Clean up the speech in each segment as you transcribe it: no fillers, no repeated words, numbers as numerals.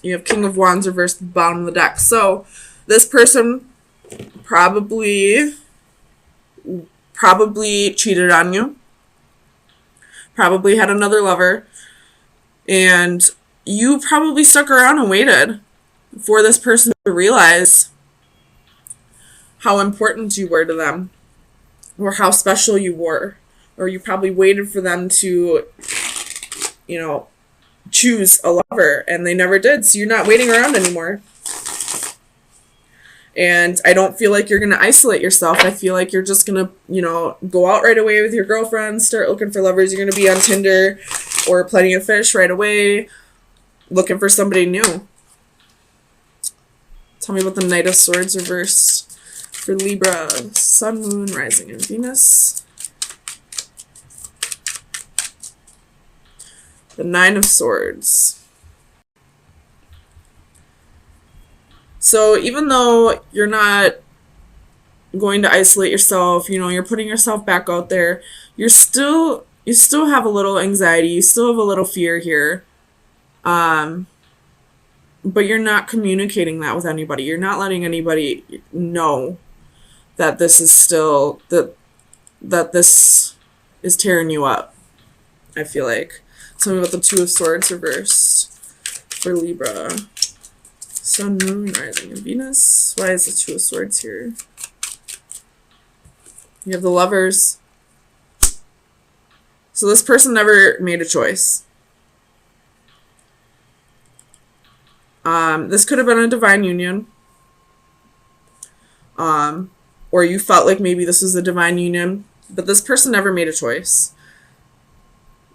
You have King of Wands reversed at the bottom of the deck. So this person probably cheated on you, probably had another lover, and you probably stuck around and waited for this person to realize how important you were to them, or how special you were, or you probably waited for them to, choose a lover, and they never did, so you're not waiting around anymore. And I don't feel like you're going to isolate yourself. I feel like you're just going to, go out right away with your girlfriends, start looking for lovers. You're going to be on Tinder or Plenty of Fish right away, looking for somebody new. Tell me about the Knight of Swords reversed for Libra, Sun, Moon, Rising, and Venus. The Nine of Swords. So even though you're not going to isolate yourself, you're putting yourself back out there, you still have a little anxiety, you still have a little fear here. But you're not communicating that with anybody. You're not letting anybody know that this is still that this is tearing you up, I feel like. Tell me about the Two of Swords reversed for Libra. Sun, Moon, Rising, and Venus. Why is the Two of Swords here? You have the Lovers. So this person never made a choice. This could have been a divine union. Or you felt like maybe this was a divine union, but this person never made a choice.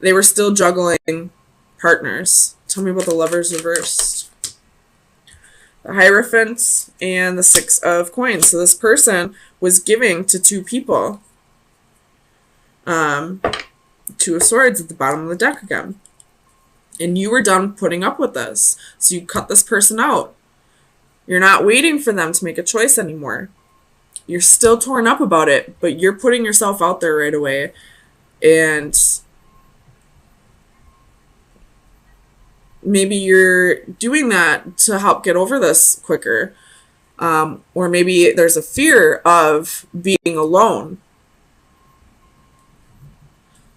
They were still juggling partners. Tell me about the Lovers reversed. The Hierophant and the Six of Coins. So this person was giving to two people. Two of Swords at the bottom of the deck again. And you were done putting up with this. So you cut this person out. You're not waiting for them to make a choice anymore. You're still torn up about it, but you're putting yourself out there right away. And maybe you're doing that to help get over this quicker. Or maybe there's a fear of being alone.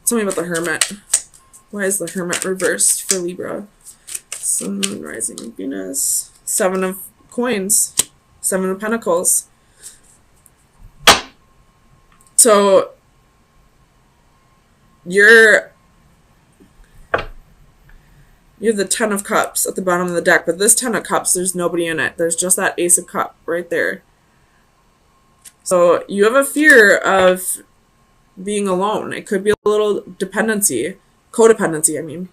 Tell me about the Hermit. Why is the Hermit reversed for Libra? Sun, Moon, Rising, and Venus. Seven of Coins. Seven of Pentacles. So you have the Ten of Cups at the bottom of the deck, but this Ten of Cups, there's nobody in it. There's just that Ace of Cups right there. So you have a fear of being alone. It could be a little codependency, I mean.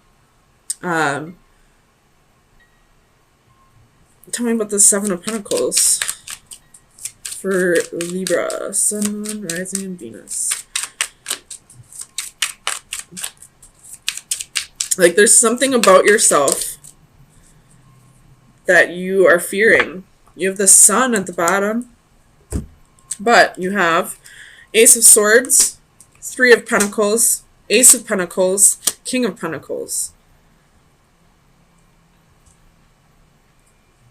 Tell me about the Seven of Pentacles for Libra, Sun, Moon, Rising, and Venus. Like, there's something about yourself that you are fearing. You have the Sun at the bottom, but you have Ace of Swords, Three of Pentacles, Ace of Pentacles, King of Pentacles.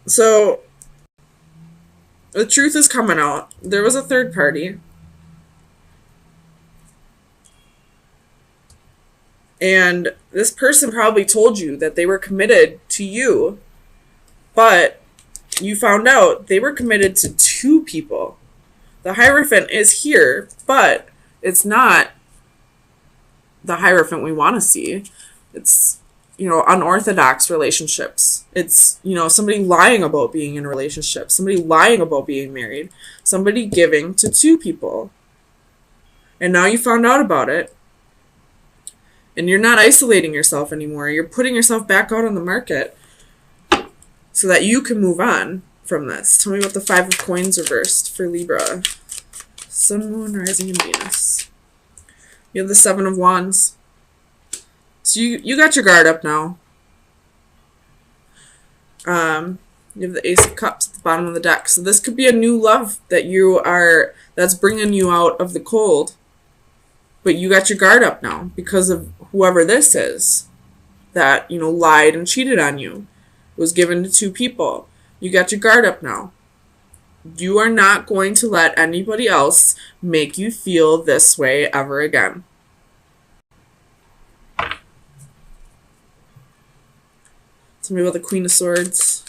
So the truth is coming out. There was a third party. And this person probably told you that they were committed to you, but you found out they were committed to two people. The Hierophant is here, but it's not the Hierophant we want to see. It's, unorthodox relationships. It's, somebody lying about being in a relationship, somebody lying about being married, somebody giving to two people. And now you found out about it. And you're not isolating yourself anymore. You're putting yourself back out on the market so that you can move on from this. Tell me about the Five of Coins reversed for Libra. Sun, Moon, Rising, and Venus. You have the Seven of Wands. So you got your guard up now. You have the Ace of Cups at the bottom of the deck. So this could be a new love that's bringing you out of the cold. But you got your guard up now because of whoever this is that, lied and cheated on you. was given to two people. You got your guard up now. You are not going to let anybody else make you feel this way ever again. Tell me about the Queen of Swords.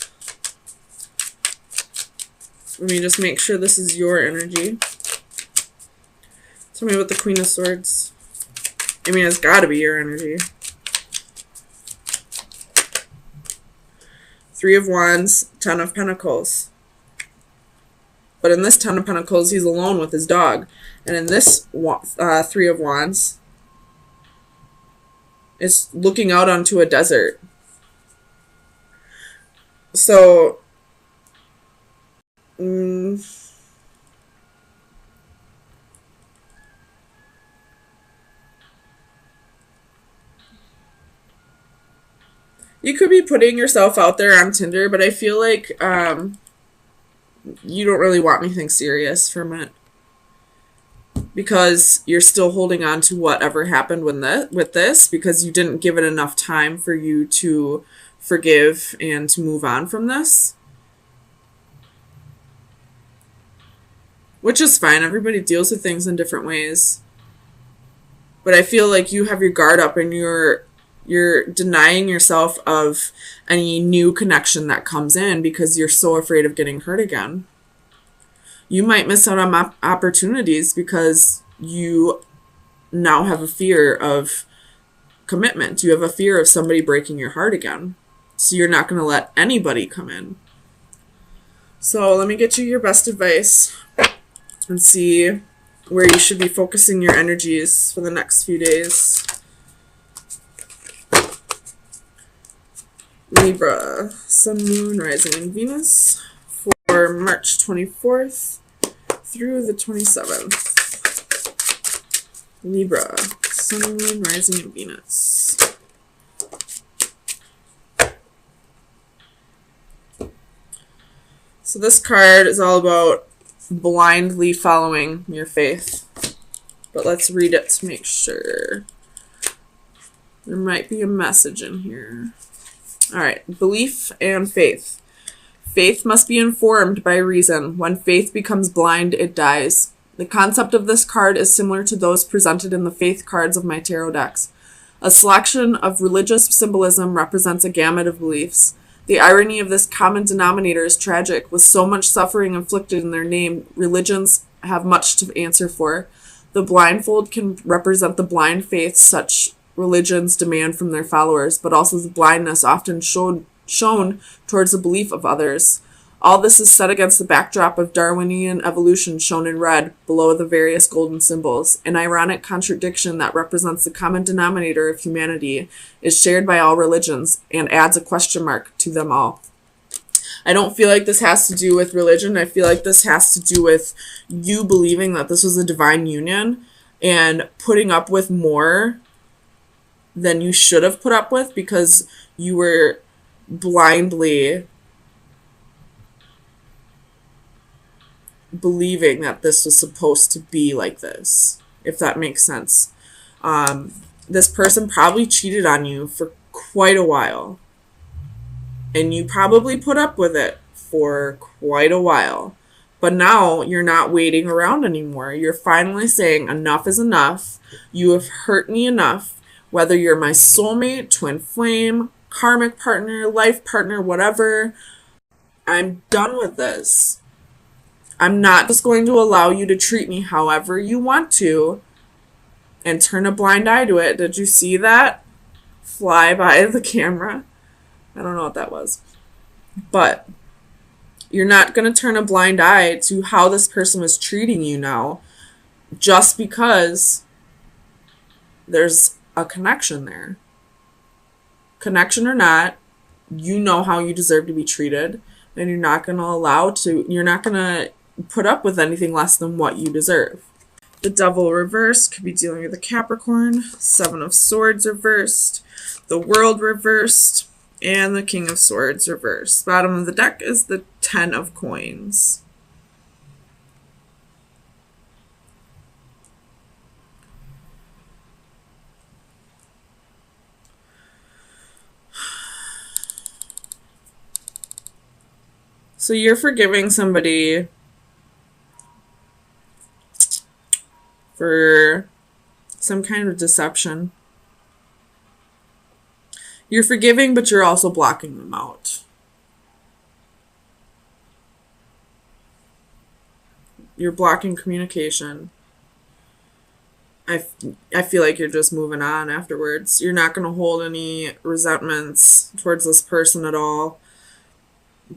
Let me just make sure this is your energy. Tell me about the Queen of Swords. I mean, it's got to be your energy. Three of Wands, Ten of Pentacles. But in this Ten of Pentacles, he's alone with his dog. And in this Three of Wands, it's looking out onto a desert. So, you could be putting yourself out there on Tinder, but I feel like you don't really want anything serious from it. Because you're still holding on to whatever happened with this, because you didn't give it enough time for you to forgive and to move on from this. Which is fine. Everybody deals with things in different ways. But I feel like you have your guard up and you're denying yourself of any new connection that comes in because you're so afraid of getting hurt again. You might miss out on opportunities because you now have a fear of commitment. You have a fear of somebody breaking your heart again. So you're not going to let anybody come in. So let me get you your best advice and see where you should be focusing your energies for the next few days. Libra, Sun, Moon, Rising, and Venus for March 24th through the 27th. Libra, Sun, Moon, Rising, and Venus. So this card is all about blindly following your faith. But let's read it to make sure. There might be a message in here. All right, belief and faith. Faith must be informed by reason. When faith becomes blind, it dies. The concept of this card is similar to those presented in the faith cards of my tarot decks. A selection of religious symbolism represents a gamut of beliefs. The irony of this common denominator is tragic. With so much suffering inflicted in their name, religions have much to answer for. The blindfold can represent the blind faith such religions demand from their followers, but also the blindness often shown towards the belief of others. All this is set against the backdrop of Darwinian evolution shown in red below the various golden symbols. An ironic contradiction that represents the common denominator of humanity is shared by all religions and adds a question mark to them all. I don't feel like this has to do with religion. I feel like this has to do with you believing that this was a divine union and putting up with more than you should have put up with because you were blindly believing that this was supposed to be like this, if that makes sense. This person probably cheated on you for quite a while, and you probably put up with it for quite a while, but now you're not waiting around anymore. You're finally saying enough is enough. You have hurt me enough, whether you're my soulmate, twin flame, karmic partner, life partner, whatever. I'm done with this. I'm not just going to allow you to treat me however you want to and turn a blind eye to it. Did you see that fly by the camera? I don't know what that was. But you're not going to turn a blind eye to how this person was treating you now just because there's a connection there. Connection or not, you know how you deserve to be treated, and you're not going to put up with anything less than what you deserve. The Devil reversed could be dealing with a Capricorn, Seven of Swords reversed, the World reversed, and the King of Swords reversed. Bottom of the deck is the Ten of Coins. So you're forgiving somebody for some kind of deception. You're forgiving, but you're also blocking them out. You're blocking communication. I feel like you're just moving on afterwards. You're not going to hold any resentments towards this person at all,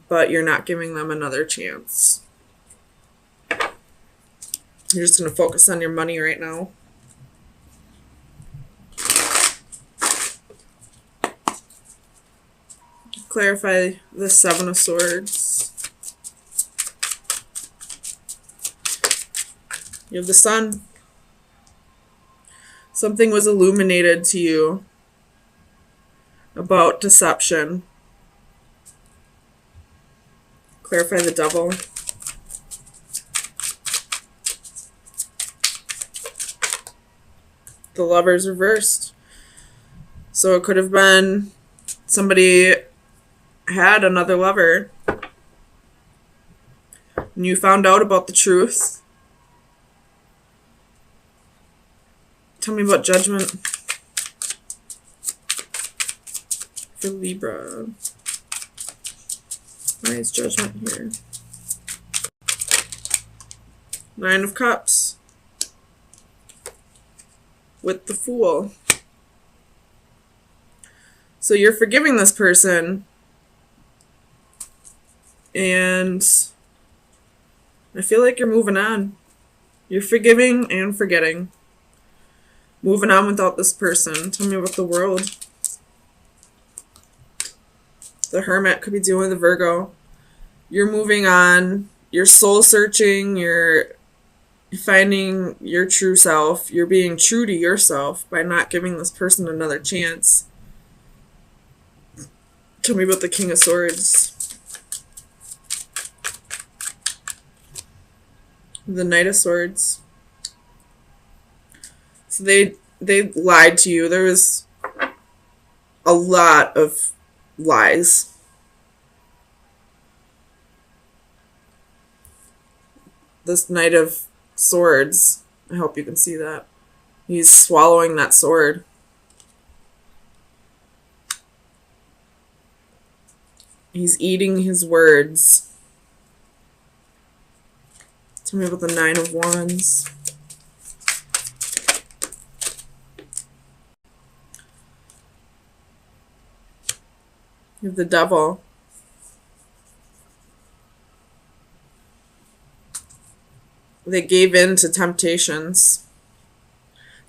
but you're not giving them another chance. You're just going to focus on your money right now. Clarify the Seven of Swords. You have the Sun. Something was illuminated to you about deception. Clarify the Devil. The Lover's reversed. So it could have been somebody had another lover and you found out about the truth. Tell me about Judgment for Libra. Why is Judgment here? Nine of Cups with the Fool. So you're forgiving this person, and I feel like you're moving on. You're forgiving and forgetting. Moving on without this person. Tell me about the World. The Hermit could be dealing with the Virgo. You're moving on. You're soul searching. You're finding your true self. You're being true to yourself by not giving this person another chance. Tell me about the King of Swords. The Knight of Swords. So they lied to you. There was a lot of lies. This Knight of Swords, I hope you can see that. He's swallowing that sword. He's eating his words. Tell me about the Nine of Wands. You have the Devil. They gave in to temptations.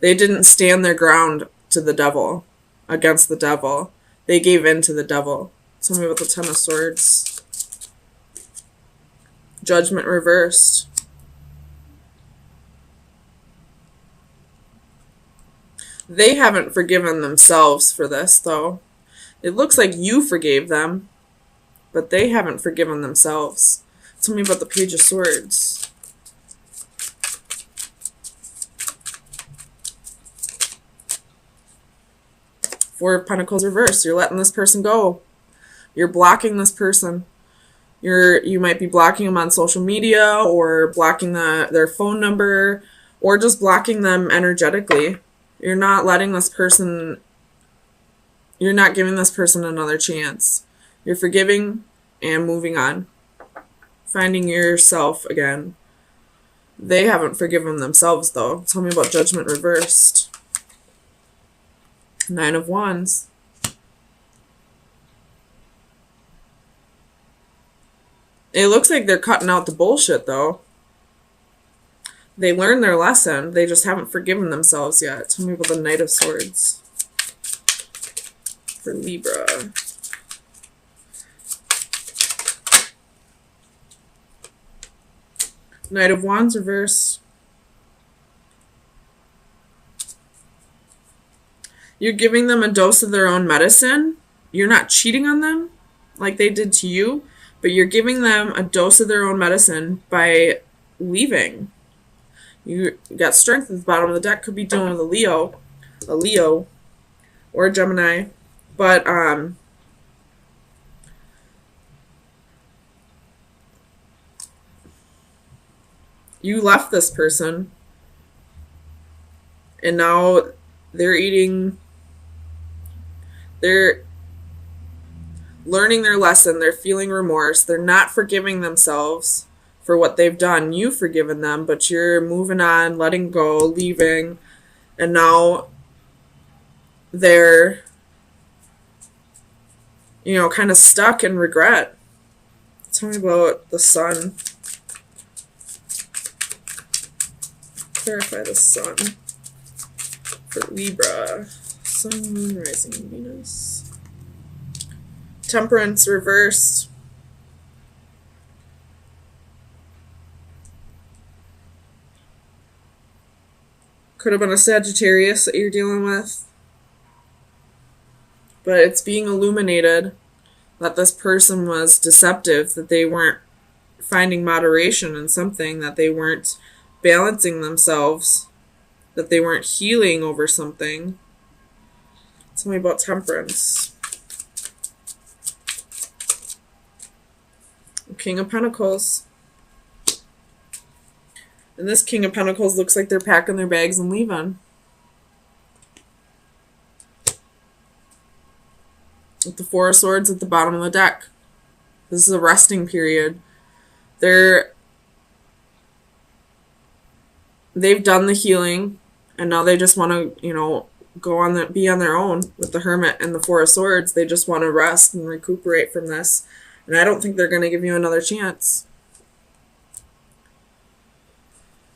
They didn't stand their ground to the devil, against the devil. They gave in to the devil. Tell me about the Ten of Swords. Judgment reversed. They haven't forgiven themselves for this, though. It looks like you forgave them, but they haven't forgiven themselves. Tell me about the Page of Swords. Four of Pentacles reversed. You're letting this person go. You're blocking this person. You might be blocking them on social media, or blocking their phone number, or just blocking them energetically. You're not letting this person, you're not giving this person another chance. You're forgiving and moving on. Finding yourself again. They haven't forgiven themselves, though. Tell me about Judgment reversed. Nine of Wands. It looks like they're cutting out the bullshit, though. They learned their lesson. They just haven't forgiven themselves yet. Tell me about the Knight of Swords for Libra. Knight of Wands reversed. You're giving them a dose of their own medicine. You're not cheating on them like they did to you, but you're giving them a dose of their own medicine by leaving. You got Strength at the bottom of the deck. Could be dealing with a Leo, or a Gemini. But You left this person, and now they're they're learning their lesson, they're feeling remorse, they're not forgiving themselves for what they've done. You've forgiven them, but you're moving on, letting go, leaving, and now they're, kind of stuck in regret. Tell me about the sun. Clarify the sun for Libra. Sun, moon, rising, Venus. Temperance reversed. Could have been a Sagittarius that you're dealing with. But it's being illuminated that this person was deceptive, that they weren't finding moderation in something, that they weren't balancing themselves, that they weren't healing over something. Tell me about temperance. King of Pentacles. And this King of Pentacles looks like they're packing their bags and leaving. With the Four of Swords at the bottom of the deck. This is a resting period. They've done the healing, and now they just want to, be on their own with the Hermit and the Four of Swords. They just want to rest and recuperate from this. And I don't think they're going to give you another chance.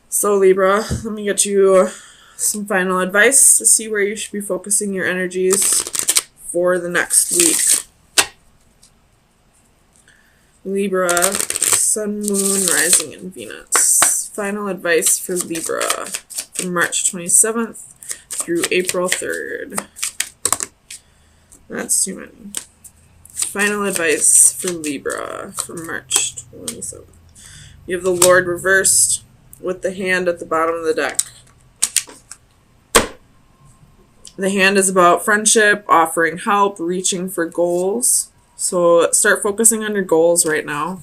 So Libra, let me get you some final advice to see where you should be focusing your energies for the next week. Libra, Sun, Moon, Rising, and Venus. Final advice for Libra from March 27th through April 3rd. That's too many. Final advice for Libra from March 27th. You have the Lord reversed with the hand at the bottom of the deck. The hand is about friendship, offering help, reaching for goals. So start focusing on your goals right now.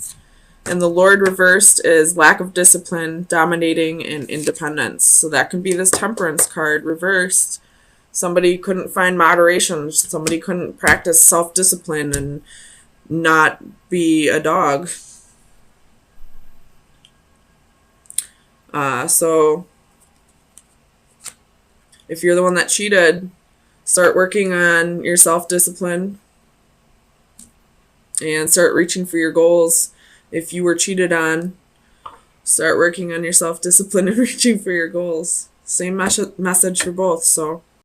And the Lord reversed is lack of discipline, dominating, and independence. So that can be this Temperance card reversed. Somebody couldn't find moderation. Somebody couldn't practice self-discipline and not be a dog. So if you're the one that cheated, start working on your self-discipline and start reaching for your goals. If you were cheated on, start working on your self-discipline and reaching for your goals. Same message for both. So